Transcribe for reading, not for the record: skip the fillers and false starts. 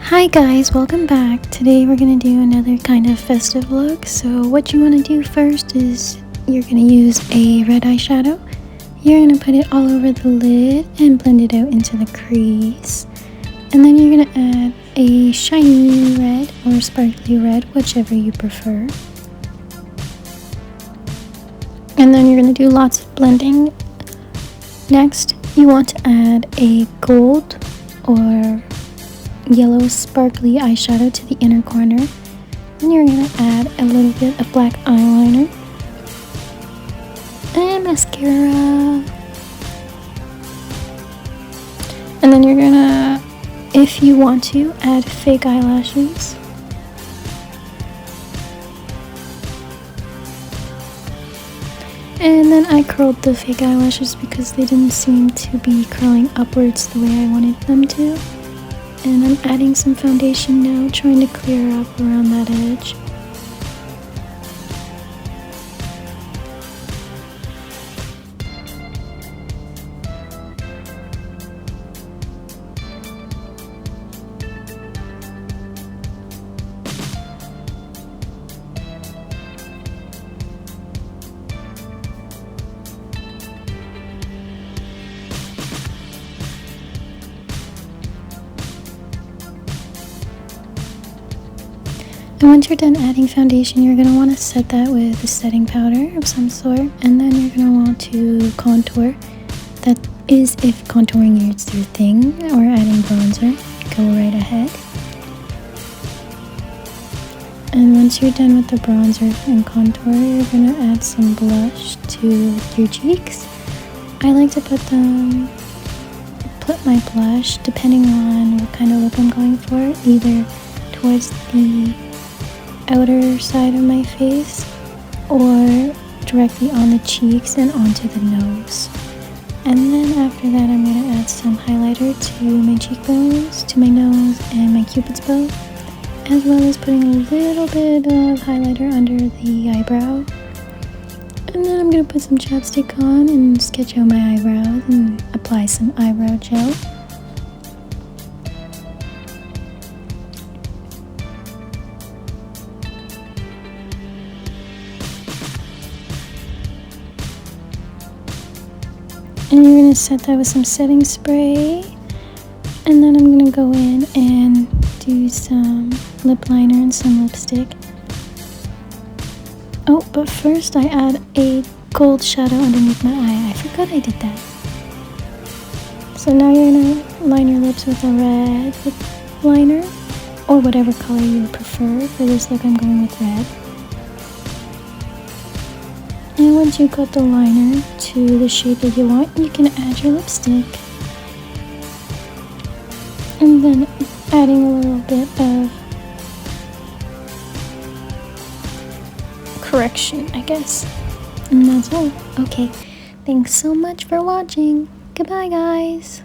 Hi guys, welcome back. Today we're going to do another kind of festive look. So what you want to do first is you're going to use a red eyeshadow. You're going to put it all over the lid and blend it out into the crease. And then you're going to add a shiny red or sparkly red, whichever you prefer. And then you're going to do lots of blending. Next, you want to add a gold or yellow sparkly eyeshadow to the inner corner. Then you're going to add a little bit of black eyeliner and mascara. And then you're going to, if you want to, add fake eyelashes. And then I curled the fake eyelashes because they didn't seem to be curling upwards the way I wanted them to. And I'm adding some foundation now, trying to clear up around that edge. And once you're done adding foundation, you're going to want to set that with a setting powder of some sort. And then you're going to want to contour. That is if contouring is your thing, or adding bronzer, go right ahead. And once you're done with the bronzer and contour, you're going to add some blush to your cheeks. I like to put my blush, depending on what kind of look I'm going for, either towards the outer side of my face or directly on the cheeks and onto the nose. And then after that, I'm going to add some highlighter to my cheekbones, to my nose, and my cupid's bow, as well as putting a little bit of highlighter under the eyebrow. And then I'm going to put some chapstick on and sketch out my eyebrows and apply some eyebrow gel. And you're going to set that with some setting spray. And then I'm going to go in and do some lip liner and some lipstick. Oh, but first I add a gold shadow underneath my eye. I forgot I did that. So now you're going to line your lips with a red lip liner, or whatever color you prefer. For this look, I'm going with red. And once you've got the liner to the shape that you want, you can add your lipstick. And then adding a little bit of correction, I guess. And that's all. Okay, thanks so much for watching. Goodbye, guys.